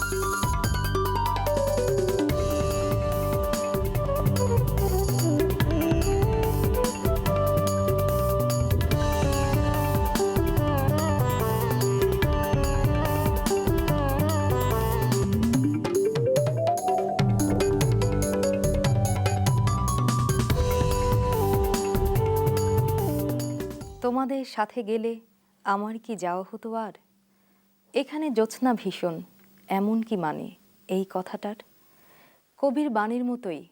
তোমাদের সাথে গেলে আমার কি যাওয়া হতো আর? এখানে জ্যোৎস্না ভীষণ, এমন কি মানে এই কথাটার? কবির বাণীর মতোই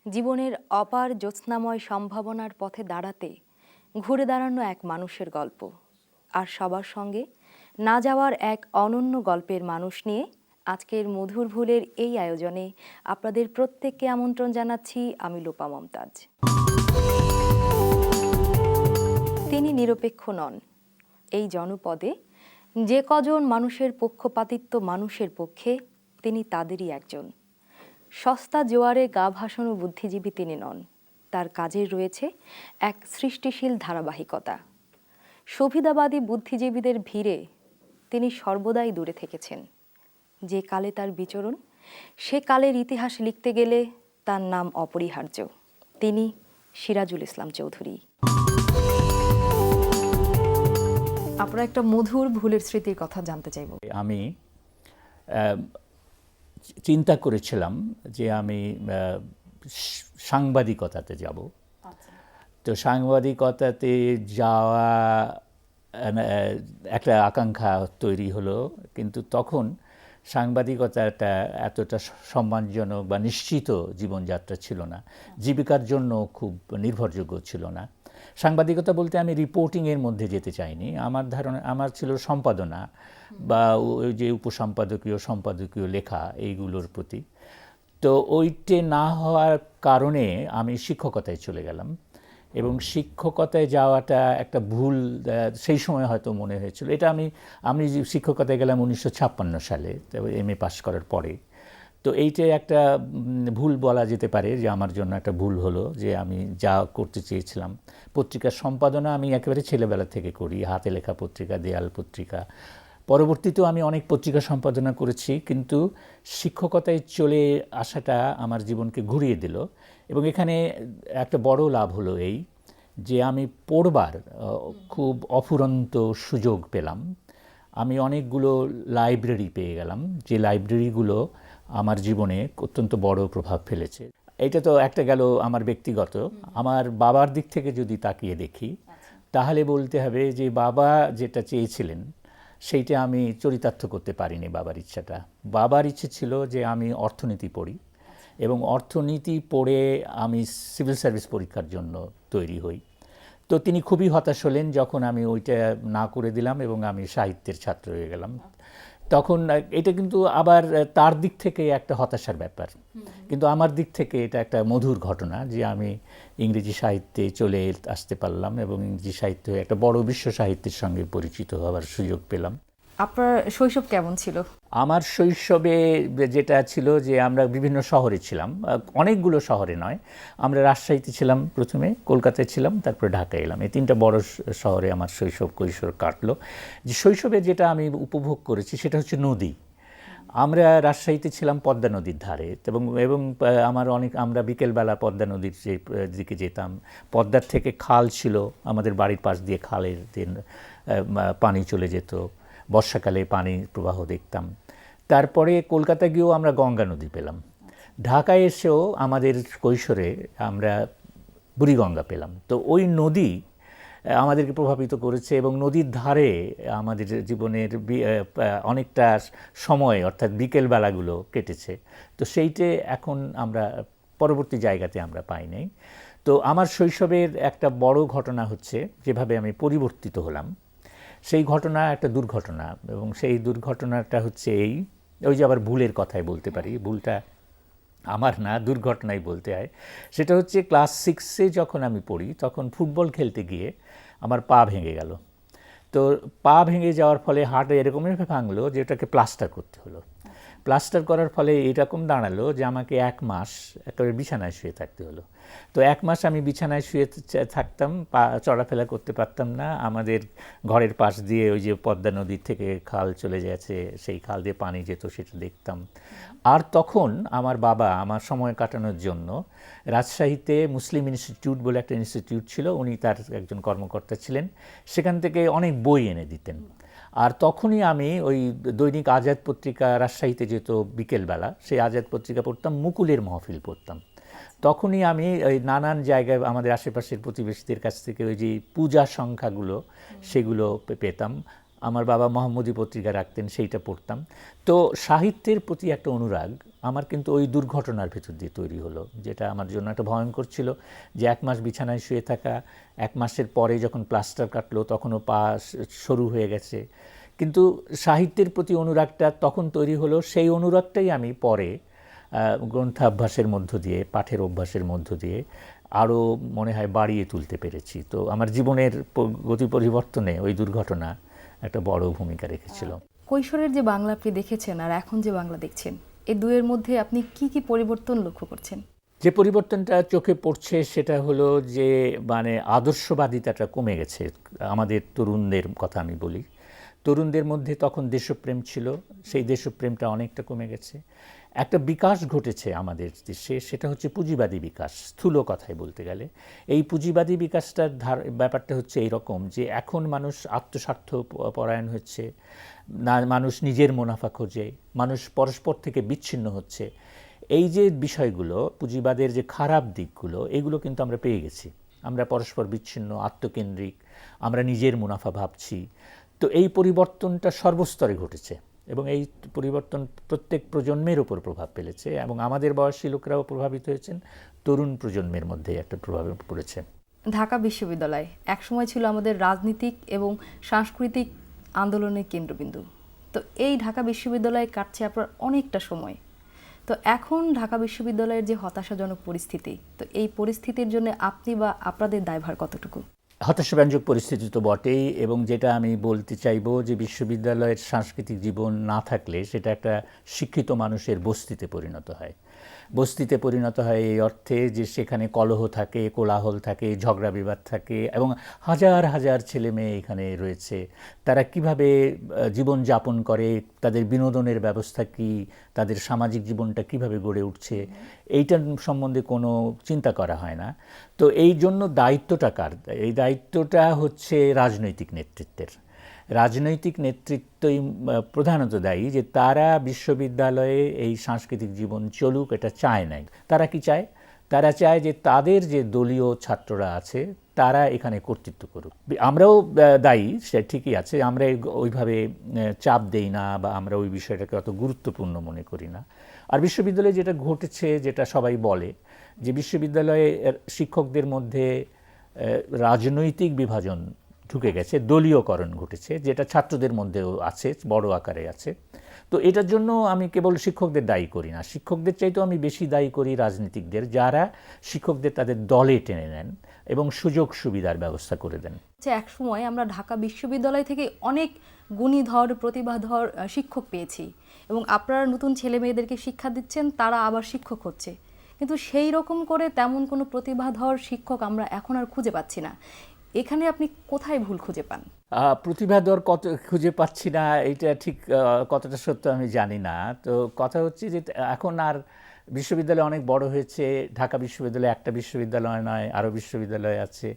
জীবনের অপার জ্যোৎস্নাময় সম্ভাবনার পথে দাঁড়াতে ঘুরে দাঁড়ানো এক মানুষের গল্প, আর সবার সঙ্গে না যাওয়ার এক অনন্য গল্পের মানুষ নিয়ে আজকের মধুর ভুলের এই আয়োজনে আপনাদের প্রত্যেককে আমন্ত্রণ জানাচ্ছি আমি লোপা মমতাজ। তিনি নিরপেক্ষ নন। এই জনপদে যে কজন মানুষের পক্ষপাতিত্ব মানুষের পক্ষে, তিনি তাদেরই একজন। সস্তা জোয়ারে গা ভাসানো বুদ্ধিজীবী তিনি নন। তার কাজের রয়েছে এক সৃষ্টিশীল ধারাবাহিকতা। সুবিধাবাদী বুদ্ধিজীবীদের ভিড়ে তিনি সর্বদাই দূরে থেকেছেন। যে কালে তার বিচরণ, সে কালের ইতিহাস লিখতে গেলে তার নাম অপরিহার্য। তিনি সিরাজুল ইসলাম চৌধুরী। আপনার একটা মধুর ভুলের স্মৃতির কথা জানতে চাইব। আমি চিন্তা করেছিলাম যে আমি সাংবাদিকতাতে যাব। তো সাংবাদিকতাতে যাওয়া একটা আকাঙ্ক্ষা তৈরি হলো, কিন্তু তখন সাংবাদিকতাটা এতটা সম্মানজনক বা নিশ্চিত জীবনযাত্রা ছিল না, জীবিকার জন্য খুব নির্ভরযোগ্য ছিল না। সাংবাদিকতা বলতে আমি রিপোর্টিংয়ের মধ্যে যেতে চাইনি। আমার ধারণা আমার ছিল সম্পাদনা বা ওই যে উপসম্পাদকীয় সম্পাদকীয় লেখা এইগুলোর প্রতি। তো ওইটে না হওয়ার কারণে আমি শিক্ষকতায় চলে গেলাম, এবং শিক্ষকতায় যাওয়াটা একটা ভুল সেই সময় হয়তো মনে হয়েছিল। এটা আমি শিক্ষকতায় গেলাম 1956 সালে, MA পাস করার পরে। তো এইটা একটা ভুল বলা যেতে পারে যে আমার জন্য একটা ভুল হলো, যে আমি যা করতে চেয়েছিলাম। পত্রিকার সম্পাদনা আমি একেবারে ছেলেবেলা থেকে করি, হাতে লেখা পত্রিকা, দেয়াল পত্রিকা। পরবর্তীতেও আমি অনেক পত্রিকা সম্পাদনা করেছি, কিন্তু শিক্ষকতায় চলে আসাটা আমার জীবনকে ঘুরিয়ে দিল। এবং এখানে একটা বড় লাভ হলো এই যে আমি পড়বার খুব অফুরন্ত সুযোগ পেলাম। আমি অনেকগুলো লাইব্রেরি পেয়ে গেলাম, যে লাইব্রেরিগুলো আমার জীবনে অত্যন্ত বড় প্রভাব ফেলেছে। এটা তো একটা গেল আমার ব্যক্তিগত। আমার বাবার দিক থেকে যদি তাকিয়ে দেখি, তাহলে বলতে হবে যে বাবা যেটা চেয়েছিলেন সেইটা আমি চরিতার্থ করতে পারিনি। বাবার ইচ্ছে ছিল যে আমি অর্থনীতি পড়ি, এবং অর্থনীতি পড়ে আমি সিভিল সার্ভিস পরীক্ষার জন্য তৈরি হই। তো তিনি খুবই হতাশ হলেন যখন আমি ওইটা না করে দিলাম এবং আমি সাহিত্যের ছাত্র হয়ে গেলাম। তখন এটা কিন্তু আবার তার দিক থেকে একটা হতাশার ব্যাপার, কিন্তু আমার দিক থেকে এটা একটা মধুর ঘটনা যে আমি ইংরেজি সাহিত্যে চলে আসতে পারলাম এবং ইংরেজি সাহিত্য একটা বড় বিশ্ব সাহিত্যের সঙ্গে পরিচিত হওয়ার সুযোগ পেলাম। আপনার শৈশব কেমন ছিল? আমার শৈশবে যেটা ছিল যে আমরা বিভিন্ন শহরে ছিলাম, অনেকগুলো শহরে নয়। আমরা রাজশাহীতে ছিলাম প্রথমে, কলকাতায় ছিলাম, তারপরে ঢাকায় এলাম। এই তিনটা বড় শহরে আমার শৈশব কৈশোর কাটলো। যে শৈশবে যেটা আমি উপভোগ করেছি সেটা হচ্ছে নদী। আমরা রাজশাহীতে ছিলাম পদ্মা নদীর ধারে, এবং আমরা বিকেলবেলা পদ্মা নদীর যে দিকে যেতাম। পদ্মার থেকে খাল ছিল, আমাদের বাড়ির পাশ দিয়ে খালের পানি চলে যেত। বর্ষাকালে পানি প্রবাহ দেখতাম। তারপরে কলকাতা গিয়েও আমরা গঙ্গা নদী পেলাম। ঢাকায় এসেও আমাদের কৈশোরে আমরা বুড়িগঙ্গা পেলাম। তো ওই নদী আমাদেরকে প্রভাবিত করেছে, এবং নদীর ধারে আমাদের জীবনের অনেকটা সময়, অর্থাৎ বিকেলবেলাগুলো কেটেছে। তো সেইটে এখন আমরা পরবর্তী জায়গাতে আমরা পাই নাই। তো আমার শৈশবের একটা বড় ঘটনা হচ্ছে যেভাবে আমি পরিবর্তিত হলাম, সেই ঘটনা একটা দুর্ঘটনা। এবং সেই দুর্ঘটনাটা হচ্ছে ওই যে আবার ভুলের কথাই বলতে পারি, ভুলটা আমার না, দুর্ঘটনাই বলতে হয়। সেটা হচ্ছে ক্লাস 6-এ যখন আমি পড়ি, তখন ফুটবল খেলতে গিয়ে আমার পা ভেঙে গেল। তো পা ভেঙে যাওয়ার ফলে হাড় এরকমভাবে ভাঙলো যে ওটাকে প্লাস্টার করতে হলো। প্লাস্টার করার ফলে এরকম দাঁড়ালো যে আমাকে 1 মাস একেবারে বিছানায় শুয়ে থাকতে হলো। তো 1 মাস আমি বিছানায় শুয়ে থাকতাম, পা চলাফেরা করতে পারতাম না। আমাদের ঘরের পাশ দিয়ে ওই যে পদ্মা নদীর থেকে খাল চলে গেছে, সেই খাল দিয়ে পানি যেত, সেটা দেখতাম। আর তখন আমার বাবা আমার সময় কাটানোর জন্য রাজশাহীতে মুসলিম ইনস্টিটিউট বলে একটা ইনস্টিটিউট ছিল, উনি তার একজন কর্মকর্তা ছিলেন, সেখান থেকে অনেক বই এনে দিতেন। আর তখনই আমি ওই দৈনিক আজাদ পত্রিকা রাজশাহীতে যেত বিকেলবেলা, সেই আজাদ পত্রিকা পড়তাম, মুকুলের মাহফিল পড়তাম। তখনই আমি ওই নানান জায়গায় আমাদের আশেপাশের প্রতিবেশীদের কাছ থেকে ওই যে পূজা সংখ্যাগুলো সেগুলো পেতাম। আমার বাবা মোহাম্মদী পত্রিকা রাখতেন, সেইটা পড়তাম। তো সাহিত্যের প্রতি একটা অনুরাগ আমার কিন্তু ওই দুর্ঘটনার ভেতর দিয়ে তৈরি হলো, যেটা আমার জন্য একটা ভয়ঙ্কর ছিল, যে 1 মাস বিছানায় শুয়ে থাকা। 1 মাসের পরে যখন প্লাস্টার কাটলো তখনও পা সরু হয়ে গেছে। কিন্তু সাহিত্যের প্রতি অনুরাগটা তখন তৈরি হলো, সেই অনুরাগটাই আমি পরে গ্রন্থাভ্যাসের মধ্য দিয়ে, পাঠের অভ্যাসের মধ্য দিয়ে আরও মনে হয় বাড়িয়ে তুলতে পেরেছি। তো আমার জীবনের গতি পরিবর্তনে ওই দুর্ঘটনা একটা বড় ভূমিকা রেখেছিল। কৈশোরের যে বাংলা আপনি দেখেছেন আর এখন যে বাংলা দেখছেন, এই দুয়ের মধ্যে আপনি কি কি পরিবর্তন লক্ষ্য করছেন? যে পরিবর্তনটা চোখে পড়ছে সেটা হলো যে মানে আদর্শবাদিতাটা কমে গেছে। আমাদের তরুণদের কথা আমি বলি, তরুণদের মধ্যে তখন দেশপ্রেম ছিল, সেই দেশপ্রেমটা অনেকটা কমে গেছে। একটা বিকাশ ঘটেছে আমাদের দেশে, সেটা হচ্ছে পুঁজিবাদী বিকাশ, স্থূল কথায় বলতে গেলে। এই পুঁজিবাদী বিকাশটার ব্যাপারটা হচ্ছে এইরকম যে এখন মানুষ আত্মস্বার্থ পরায়ণ হচ্ছে, না মানুষ নিজের মুনাফা খোঁজে, মানুষ পরস্পর থেকে বিচ্ছিন্ন হচ্ছে। এই যে বিষয়গুলো, পুঁজিবাদের যে খারাপ দিকগুলো, এগুলো কিন্তু আমরা পেয়ে গেছি। আমরা পরস্পর বিচ্ছিন্ন, আত্মকেন্দ্রিক, আমরা নিজের মুনাফা ভাবছি। তো এই পরিবর্তনটা সর্বস্তরে ঘটেছে এবং এই পরিবর্তন প্রত্যেক প্রজন্মের উপর প্রভাব ফেলেছে এবং আমাদের বয়সী লোকেরাও প্রভাবিত হয়েছেন, তরুণ প্রজন্মের মধ্যে একটা প্রভাব পড়েছে। ঢাকা বিশ্ববিদ্যালয় একসময় ছিল আমাদের রাজনীতিক এবং সাংস্কৃতিক আন্দোলনের কেন্দ্রবিন্দু। তো এই ঢাকা বিশ্ববিদ্যালয়ে কাটছে আপনার অনেকটা সময়। তো এখন ঢাকা বিশ্ববিদ্যালয়ের যে হতাশাজনক পরিস্থিতি, তো এই পরিস্থিতির জন্য আপনি বা আপনাদের দায়ভার কতটুকু? হতাশাব্যঞ্জক পরিস্থিতি তো বটেই, এবং যেটা আমি বলতে চাইবো যে বিশ্ববিদ্যালয়ের সাংস্কৃতিক জীবন না থাকলে সেটা একটা শিক্ষিত মানুষের বস্তিতে পরিণত হয়। বস্তিতে পরিণত হয় এই অর্থে যে সেখানে কলহ থাকে, কোলাহল থাকে, ঝগড়া বিবাদ থাকে এবং হাজার হাজার ছেলে মেয়ে এখানে রয়েছে। তারা কিভাবে জীবন যাপন করে, তাদের বিনোদনের ব্যবস্থা কি, তাদের সামাজিক জীবনটা কিভাবে গড়ে উঠছে, এইটার সম্বন্ধে কোনো চিন্তা করা হয় না। তো এই জন্য দায়িত্বটা কার? এই দায়িত্বটা হচ্ছে রাজনৈতিক নেতৃত্বের। রাজনৈতিক নেতৃত্বই প্রধানত দায়ী যে তারা বিশ্ববিদ্যালয়ে এই সাংস্কৃতিক জীবন চলুক, এটা চায় নাই। তারা কি চায়? তারা চায় যে তাদের যে দলীয় ছাত্ররা আছে তারা এখানে কর্তৃত্ব করুক। আমরাও দায়ী, সে ঠিকই আছে, আমরা ওইভাবে চাপ দেই না বা আমরা ওই বিষয়টাকে অত গুরুত্বপূর্ণ মনে করি না। আর বিশ্ববিদ্যালয়ে যেটা ঘটেছে, যেটা সবাই বলে, যে বিশ্ববিদ্যালয়ে শিক্ষকদের মধ্যে রাজনৈতিক বিভাজন ঢুকে গেছে, দলীয়করণ ঘটেছে, যেটা ছাত্রদের মধ্যেও আছে, বড় আকারে আছে। তো এটার জন্য আমি কেবল শিক্ষকদের দায়ী করি না, শিক্ষকদের চাইতেও আমি বেশি দায়ী করি রাজনীতিকদের, যারা শিক্ষকদের তাদের দলে টেনে নেন এবং সুযোগ সুবিধার ব্যবস্থা করে দেন। এক সময় আমরা ঢাকা বিশ্ববিদ্যালয় থেকে অনেক গুণীধর, প্রতিভাধর শিক্ষক পেয়েছি এবং আপনারা নতুন ছেলে মেয়েদেরকে শিক্ষা দিচ্ছেন, তারা আবার শিক্ষক হচ্ছে, কিন্তু সেই রকম করে তেমন কোনো প্রতিভাধর শিক্ষক আমরা এখন আর খুঁজে পাচ্ছি না। এখানে আপনি কোথায় ভুল খুঁজে পান? প্রতিভাধর কত খুঁজে পাচ্ছি না, এটা ঠিক কতটা সত্য আমি জানি না। তো কথা হচ্ছে যে এখন আর বিশ্ববিদ্যালয় অনেক বড় হয়েছে, ঢাকা বিশ্ববিদ্যালয় একটা বিশ্ববিদ্যালয় নয়, আরও বিশ্ববিদ্যালয় আছে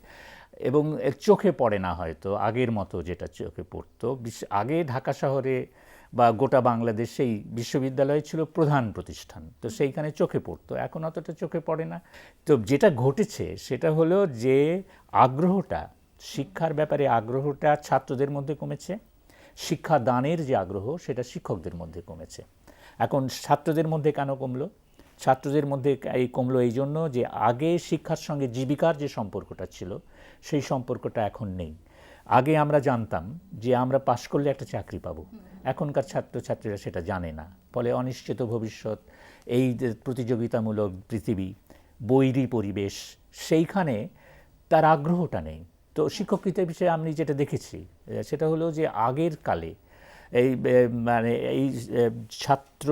এবং চোখে পড়ে না হয়তো আগের মতো যেটা চোখে পড়তো। আগে ঢাকা শহরে বা গোটা বাংলাদেশেই বিশ্ববিদ্যালয় ছিল প্রধান প্রতিষ্ঠান, তো সেইখানে চোখে পড়তো, এখন অতটা চোখে পড়ে না। তো যেটা ঘটেছে সেটা হলো যে আগ্রহটা, শিক্ষার ব্যাপারে আগ্রহটা ছাত্রদের মধ্যে কমেছে, শিক্ষা দানের যে আগ্রহ সেটা শিক্ষকদের মধ্যে কমেছে। এখন ছাত্রদের মধ্যে কেন কমলো? ছাত্রদের মধ্যে এই কমলো এই জন্য যে আগে শিক্ষার সঙ্গে জীবিকার যে সম্পর্কটা ছিল সেই সম্পর্কটা এখন নেই। আগে আমরা জানতাম যে আমরা পাশ করলে একটা চাকরি পাবো, এখনকার ছাত্রছাত্রীরা সেটা জানে না। ফলে অনিশ্চিত ভবিষ্যৎ, এই প্রতিযোগিতামূলক পৃথিবী, বৈরী পরিবেশ, সেইখানে তার আগ্রহটা নেই। তো শিক্ষকদের বিষয়ে আমি যেটা দেখেছি সেটা হলো যে আগের কালে এই মানে এই ছাত্র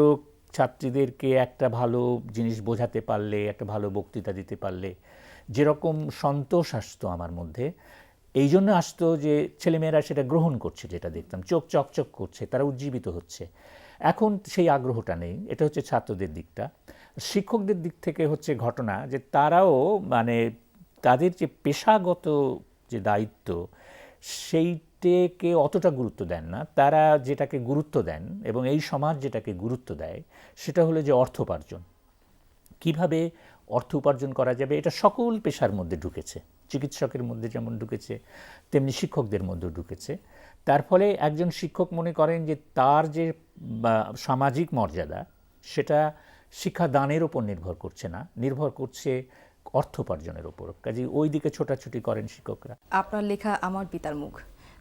ছাত্রীদেরকে একটা ভালো জিনিস বোঝাতে পারলে, একটা ভালো বক্তৃতা দিতে পারলে যেরকম সন্তোষ আসতো আমার মধ্যে, এই জন্য আসতো যে ছেলেমেয়েরা সেটা গ্রহণ করছে, যেটা দেখতাম চোখ চকচক করছে, তারা উজ্জীবিত হচ্ছে। এখন সেই আগ্রহটা নেই। এটা হচ্ছে ছাত্রদের দিকটা। শিক্ষকদের দিক থেকে হচ্ছে ঘটনা যে তারাও মানে তাদের যে পেশাগত যে দায়িত্ব সেইটাকে অতটা গুরুত্ব দেন না। তারা যেটাকে গুরুত্ব দেন এবং এই সমাজ যেটাকে গুরুত্ব দেয় সেটা হলো যে অর্থোপার্জন। কিভাবে অর্থ উপার্জন করা যাবে, এটা সকল পেশার মধ্যে ঢুকেছে। চিকিৎসকের মধ্যে যেমন ঢুকেছে তেমনি শিক্ষকদের মধ্যেও ঢুকেছে। তার ফলে একজন শিক্ষক মনে করেন যে তার যে সামাজিক মর্যাদা সেটা শিক্ষাদানের ওপর নির্ভর করছে না, নির্ভর করছে অর্থোপার্জনের ওপর। কাজেই ওই দিকে ছোটাছুটি করেন শিক্ষকরা। আপনার লেখা আমার পিতার মুখ,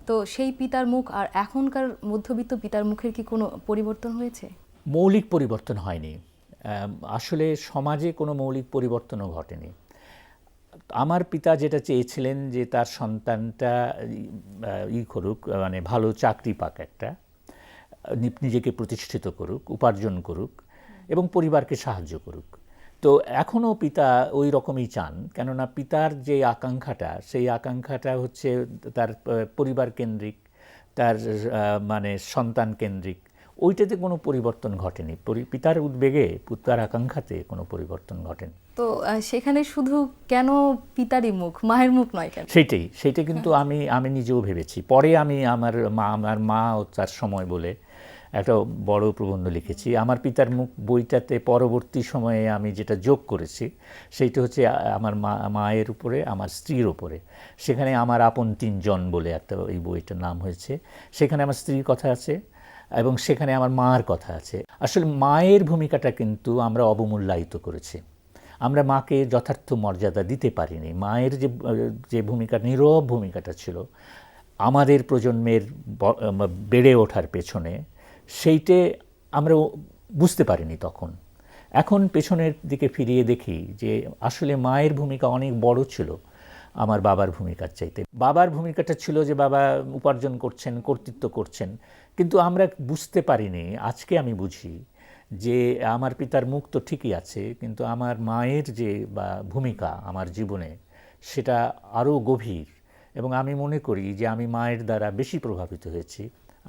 তো সেই পিতার মুখ আর এখনকার মধ্যবিত্ত পিতার মুখের কি কোনো পরিবর্তন হয়েছে? মৌলিক পরিবর্তন হয়নি। আসলে সমাজে কোনো মৌলিক পরিবর্তনও ঘটেনি। আমার পিতা যেটা চেয়েছিলেন যে তার সন্তানটা করুক, মানে ভালো চাকরি পাক, একটা নিজেকে প্রতিষ্ঠিত করুক, উপার্জন করুক এবং পরিবারকে সাহায্য করুক। তো এখনও পিতা ওই রকমই চান, কেননা পিতার যে আকাঙ্ক্ষাটা সেই আকাঙ্ক্ষাটা হচ্ছে তার পরিবার কেন্দ্রিক, তার মানে সন্তান কেন্দ্রিক। ওইটাতে কোনো পরিবর্তন ঘটেনি। পিতার উদ্বেগে, পিতার আকাঙ্ক্ষাতে কোনো পরিবর্তন ঘটেনি। তো সেখানে শুধু কেন পিতারই মুখ, মায়ের মুখ নয় কেন? সেইটা কিন্তু আমি নিজেও ভেবেছি। পরে আমি আমার মা ও তার সময় বলে একটা বড় প্রবন্ধ লিখেছি। আমার পিতার মুখ বইটাতে পরবর্তী সময়ে আমি যেটা যোগ করেছি সেইটা হচ্ছে আমার মায়ের উপরে, আমার স্ত্রীর উপরে। সেখানে আমার আপন তিনজন বলে একটা এই বইটার নাম হয়েছে। সেখানে আমার স্ত্রীর কথা আছে এবং সেখানে আমার মার কথা আছে। আসলে মায়ের ভূমিকাটা কিন্তু আমরা অবমূল্যায়িত করেছি। আমরা মাকে যথার্থ মর্যাদা দিতে পারিনি। মায়ের যে ভূমিকা, নীরব ভূমিকাটা ছিল আমাদের প্রজন্মের বেড়ে ওঠার পেছনে, সেইটে আমরা বুঝতে পারিনি তখন। এখন পেছনের দিকে ফিরিয়ে দেখি যে আসলে মায়ের ভূমিকা অনেক বড় ছিল আমার বাবার ভূমিকার চাইতে। বাবার ভূমিকাটা ছিল যে বাবা উপার্জন করছেন, কর্তৃত্ব করছেন, কিন্তু আমরা বুঝতে পারিনি। আজকে আমি বুঝি যে আমার পিতার মুখ তো ঠিকই আছে, কিন্তু আমার মায়ের যে ভূমিকা আমার জীবনে সেটা আরও গভীর। এবং আমি মনে করি যে আমি মায়ের দ্বারা বেশি প্রভাবিত হয়েছি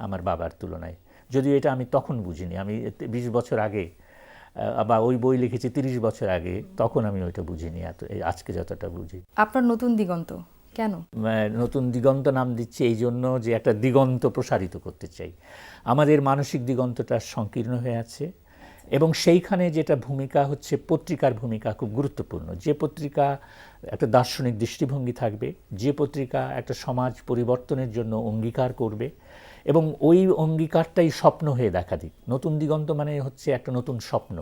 আমার বাবার তুলনায়। যদিও এটা আমি তখন বুঝিনি। আমি 20 বছর আগে, বা ওই বই লিখেছি 30 বছর আগে, তখন আমি ওইটা বুঝিনি আজকে যতটা বুঝি। আপনার নতুন দিগন্ত কেন? নতুন দিগন্ত নাম দিচ্ছি এই জন্য যে একটা দিগন্ত প্রসারিত করতে চাই। আমাদের মানসিক দিগন্তটা সংকীর্ণ হয়ে আছে এবং সেইখানে যেটা ভূমিকা হচ্ছে পত্রিকার ভূমিকা খুব গুরুত্বপূর্ণ। যে পত্রিকা একটা দার্শনিক দৃষ্টিভঙ্গি থাকবে, যে পত্রিকা একটা সমাজ পরিবর্তনের জন্য অঙ্গীকার করবে এবং ওই অঙ্গীকারটাই স্বপ্ন হয়ে দেখা দিক। নতুন দিগন্ত মানে হচ্ছে একটা নতুন স্বপ্ন।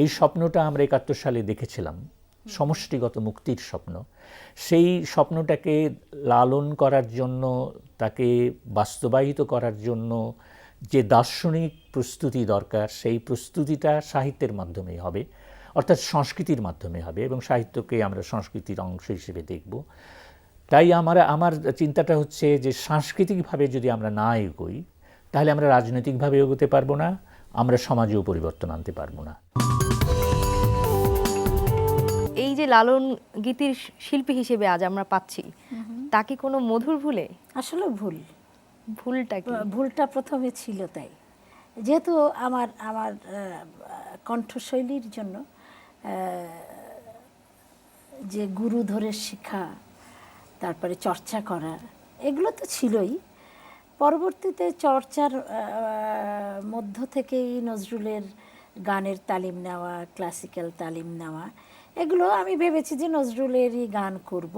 এই স্বপ্নটা আমরা 71 সালে দেখেছিলাম, সমষ্টিগত মুক্তির স্বপ্ন। সেই স্বপ্নটাকে লালন করার জন্য, তাকে বাস্তবায়িত করার জন্য যে দার্শনিক প্রস্তুতি দরকার, সেই প্রস্তুতিটা সাহিত্যের মাধ্যমেই হবে, অর্থাৎ সংস্কৃতির মাধ্যমে হবে, এবং সাহিত্যকে আমরা সংস্কৃতির অংশ হিসেবে দেখব। তাই আমার চিন্তাটা হচ্ছে যে সাংস্কৃতিকভাবে যদি আমরা না এগোই তাহলে আমরা রাজনৈতিকভাবে এগোতে পারবো না, আমরা সমাজেও পরিবর্তন আনতে পারবো না। এই যে লালন গীতির শিল্পী হিসেবে আজ আমরা পাচ্ছি, তা কি কোনো মধুর ভুলে? আসলে ভুলটা কি? ভুলটা প্রথমে ছিল তাই, যেহেতু আমার কণ্ঠশৈলীর জন্য যে গুরু ধরে শেখা, তারপরে চর্চা করা, এগুলো তো ছিলই। পরবর্তীতে চর্চার মধ্য থেকেই নজরুলের গানের তালিম নেওয়া, ক্লাসিক্যাল তালিম নেওয়া, এগুলো আমি ভেবেছি যে নজরুলেরই গান করব।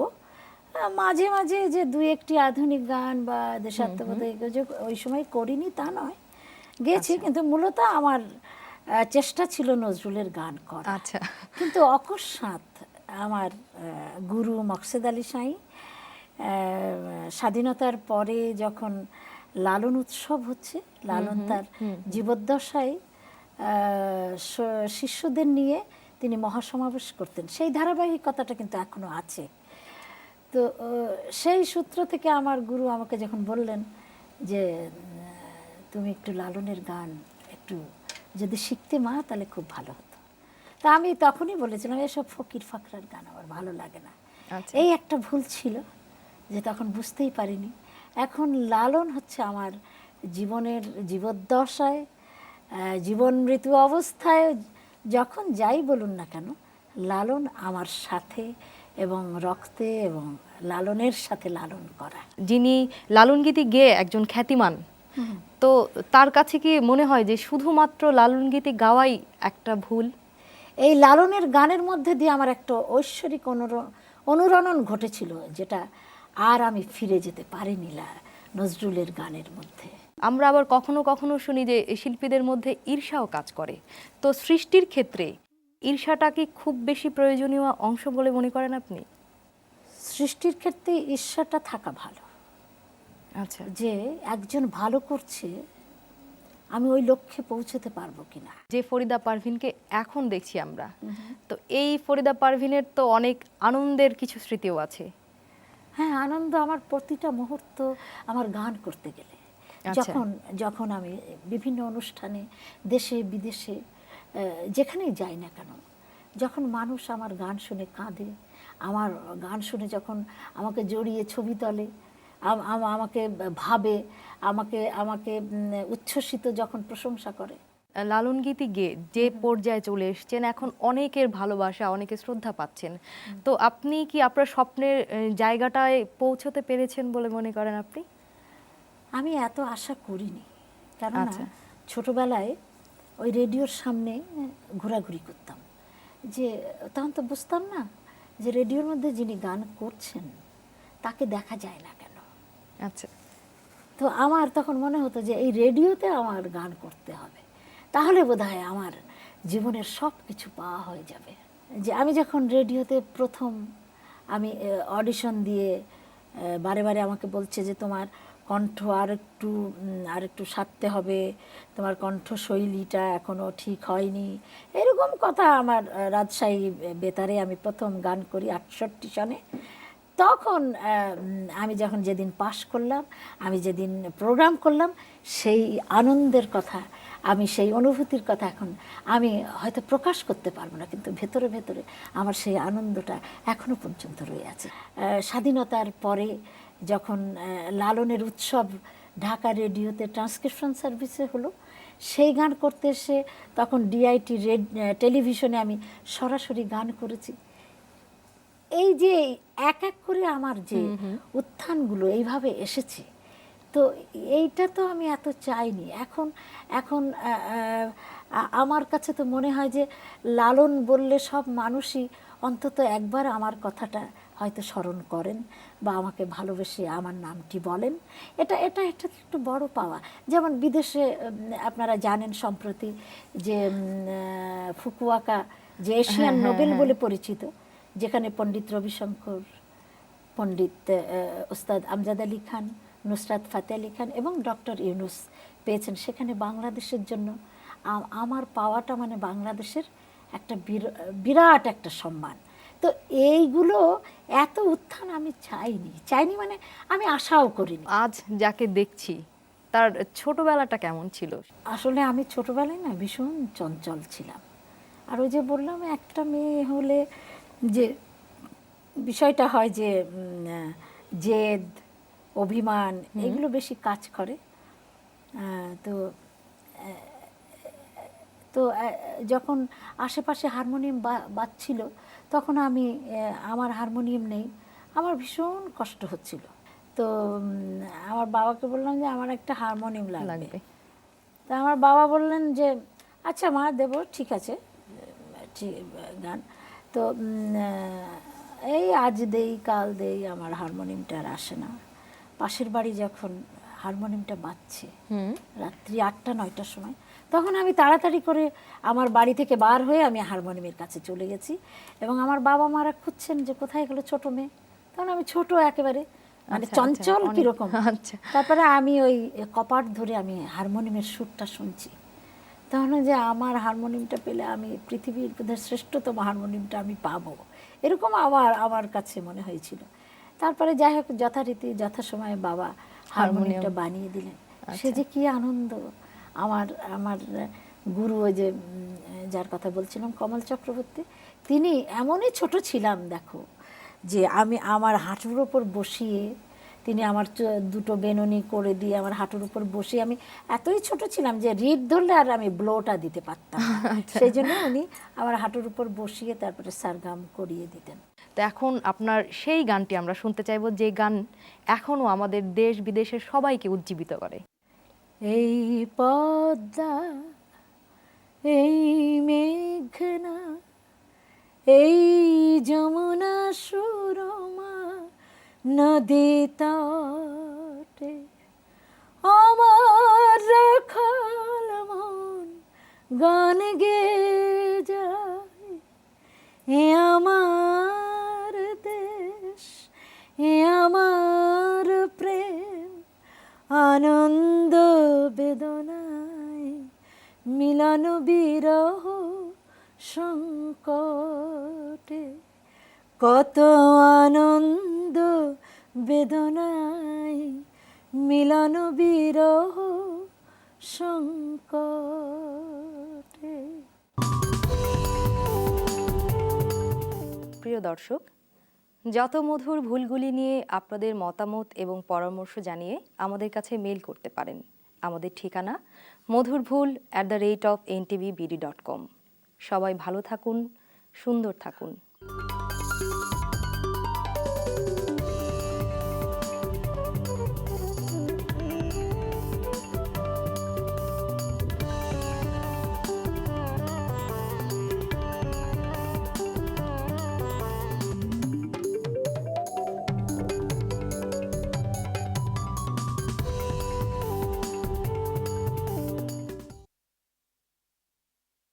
মাঝে মাঝে যে দুই একটি আধুনিক গান বা দেশাত্মবোধক ওই সময় করিনি তা নয়, গেছি, কিন্তু মূলত আমার চেষ্টা ছিল নজরুলের গান করা। আচ্ছা। কিন্তু অকস্মাৎ আমার গুরু মকসেদ আলী সাঁই স্বাধীনতার পরে যখন লালন উৎসব হচ্ছে, লালন তার জীবদ্দশায় শিষ্যদের নিয়ে তিনি মহাসমাবেশ করতেন, সেই ধারাবাহিকতাটা কিন্তু এখনো আছে। তো সেই সূত্র থেকে আমার গুরু আমাকে যখন বললেন যে তুমি একটু লালনের গান একটু যদি শিখতে মা তাহলে খুব ভালো হতো। তা আমি তখনই বলেছিলাম এসব ফকির ফাকরার গান আমার ভালো লাগে না। আচ্ছা। এই একটা ভুল ছিল যে তখন বুঝতেই পারিনি। এখন লালন হচ্ছে আমার জীবনের জীবদ্দশায়, জীবন মৃত্যু অবস্থায় যখন যাই বলুন না কেন, লালন আমার সাথে এবং রক্তে এবং লালনের সাথে লালন করা। যিনি লালন গীতি গেয়ে একজন খ্যাতিমান, তো তার কাছে কি মনে হয় যে শুধুমাত্র লালন গীতি গাওয়াই একটা ভুল? এই লালনের গানের মধ্যে দিয়ে আমার একটা ঐশ্বরিক অনুরণন ঘটেছিল, যেটা আর আমি ফিরে যেতে পারিনি নজরুলের গানের মধ্যে। আমরা আবার কখনো কখনো শুনি যে এই শিল্পীদের মধ্যে ঈর্ষাও কাজ করে। তো সৃষ্টির ক্ষেত্রে ঈর্ষাটা কি খুব বেশি প্রয়োজনীয় অংশ বলে মনে করেন আপনি? সৃষ্টির ক্ষেত্রে ঈর্ষাটা থাকা ভালো, আচ্ছা। যে একজন ভালো করছে, আমি ওই লক্ষ্যে পৌঁছতে পারবো কিনা। যে ফরিদা পারভিনকে এখন দেখছি আমরা, তো এই ফরিদা পারভিনের তো অনেক আনন্দের কিছু স্মৃতিও আছে। হ্যাঁ, আনন্দ আমার প্রতিটা মুহূর্ত আমার গান করতে গেলে। আচ্ছা। যখন আমি বিভিন্ন অনুষ্ঠানে দেশে বিদেশে যেখানেই যাই না কেন, যখন মানুষ আমার গান শুনে কাঁদে, আমার গান শুনে যখন আমাকে জড়িয়ে ছবি তোলে, আমাকে ভাবে, আমাকে আমাকে উচ্ছ্বসিত যখন প্রশংসা করে। লালন গীতি গেয়ে যে পর্যায়ে চলে এসেছেন, এখন অনেকের ভালোবাসা, অনেকের শ্রদ্ধা পাচ্ছেন। তো আপনি কি আপনার স্বপ্নের জায়গাটায় পৌঁছতে পেরেছেন বলে মনে করেন আপনি? আমি এত আশা করিনি, কেননা আচ্ছা। ছোটবেলায় ওই রেডিওর সামনে ঘোরাঘুরি করতাম, যে তখন তো বুঝতাম না যে রেডিওর মধ্যে যিনি গান করছেন তাকে দেখা যায় না কেন। আচ্ছা। তো আমার তখন মনে হতো যে এই রেডিওতে আমার গান করতে হবে, তাহলে বোধহয় আমার জীবনের সব কিছু পাওয়া হয়ে যাবে। যে আমি যখন রেডিওতে প্রথম আমি অডিশন দিয়ে বারে বারে আমাকে বলছে যে তোমার কণ্ঠ আর একটু সাধতে হবে, তোমার কণ্ঠশৈলীটা এখনও ঠিক হয়নি, এরকম কথা আমার রাজশাহী বেতারে আমি প্রথম গান করি 68 সনে। তখন আমি যখন যেদিন পাশ করলাম, আমি যেদিন প্রোগ্রাম করলাম, সেই আনন্দের কথা, আমি সেই অনুভূতির কথা এখন আমি হয়তো প্রকাশ করতে পারবো না, কিন্তু ভেতরে ভেতরে আমার সেই আনন্দটা এখনো পর্যন্ত রয়ে আছে। স্বাধীনতার পরে যখন লালনের উৎসব ঢাকা রেডিওতে ট্রান্সক্রিপশন সার্ভিসে হলো, সেই গান করতে এসে তখন ডিআইটি টেলিভিশনে আমি সরাসরি গান করেছি। এই যে এক এক করে আমার যে উত্থানগুলো এইভাবে এসেছে, তো এইটা তো আমি এত চাইনি। এখন এখন আমার কাছে তো মনে হয় যে লালন বললে সব মানুষই অন্তত একবার আমার কথাটা হয়তো স্মরণ করেন বা আমাকে ভালোবেসে আমার নামটি বলেন। এটা এটা এটা একটু বড় পাওয়া। যেমন বিদেশে আপনারা জানেন সম্প্রতি যে ফুকুওকা যে এশিয়ান নোবেল বলে পরিচিত, যেখানে পণ্ডিত রবিশঙ্কর, পণ্ডিত ওস্তাদ আমজাদ আলী খান, নুসরাত ফাতে আলী খান এবং ডক্টর ইউনুস পেয়েছেন, সেখানে বাংলাদেশের জন্য আমার পাওয়াটা মানে বাংলাদেশের একটা বিরাট একটা সম্মান। তো এইগুলো এত উত্থান আমি চাইনি মানে আমি আশাও করিনি। আজ যাকে দেখছি তার ছোটবেলাটা কেমন ছিল? আসলে আমি ছোটবেলায় না ভীষণ চঞ্চল ছিলাম। আর ওই যে বললাম একটা মেয়ে হলে যে বিষয়টা হয় যে জেদ, অভিমান এগুলো বেশি কাজ করে। তো তো যখন আশেপাশে হারমোনিয়াম বাজছিল, তখন আমি আমার হারমোনিয়াম নেই, আমার ভীষণ কষ্ট হচ্ছিল। তো আমার বাবাকে বললাম যে আমার একটা হারমোনিয়াম লাগবে। তা আমার বাবা বললেন যে আচ্ছা মা দেবো, ঠিক আছে গান। তো এই আজ দেই কাল দেই, আমার হারমোনিয়ামটা আর আসে না। পাশের বাড়ি যখন হারমোনিয়ামটা বাজছে রাত্রি 8টা-9টার সময়, তখন আমি তাড়াতাড়ি করে আমার বাড়ি থেকে বার হয়ে আমি হারমোনিয়ামের কাছে চলে গেছি, এবং আমার বাবা মারা খুঁজছেন যে কোথায় গেলো ছোট মেয়ে। তখন আমি ছোট একেবারে, মানে চঞ্চল কিরকম। তারপরে আমি ওই কপাট ধরে আমি হারমোনিয়ামের সুরটা শুনছি, তখন যে আমার হারমোনিয়ামটা পেলে আমি পৃথিবীর বোধহয় শ্রেষ্ঠতম হারমোনিয়ামটা আমি পাবো, এরকম আমার কাছে মনে হয়েছিল। তারপরে যাই হোক যথারীতি যথাসময়ে বাবা হারমোনিয়ামটা বানিয়ে দিলেন। সে যে কি আনন্দ। আমার আমার গুরু, ওই যে যার কথা বলছিলাম কমল চক্রবর্তী, তিনি এমনই ছোট ছিলাম দেখো, যে আমি আমার হাঁটুর ওপর বসিয়ে, তিনি আমার দুটো বেনুনি করে দিয়ে আমার হাঁটুর উপর বসিয়ে, আমি এতই ছোট ছিলাম যে রিড ধরলে আর আমি ব্লোটা দিতে পারতাম না। সেই জন্য উনি আমার হাঁটুর উপর বসিয়ে তারপরে সারগাম করিয়ে দিতেন। তো এখন আপনার সেই গানটি আমরা শুনতে চাইবো, যে গান এখনো আমাদের দেশ বিদেশের সবাইকে উজ্জীবিত করে। এই পদ্মা, এই মেঘনা, এই যমুনা সুরমা নদী তটে আমার রাখাল মন গান গেয়ে যায়। এ আমার দেশ, এ আমার প্রেম, আনন্দ বেদনায় মিলন বিরহ সংকটে, কত আনন্দ বেদনায় মিলন বিরহ সংকটে। প্রিয় দর্শক, যত মধুর ভুলগুলি নিয়ে আপনাদের মতামত এবং পরামর্শ জানিয়ে আমাদের কাছে মেইল করতে পারেন। আমাদের ঠিকানা মধুরভুল@ntv.bd.com। সবাই ভালো থাকুন, সুন্দর থাকুন।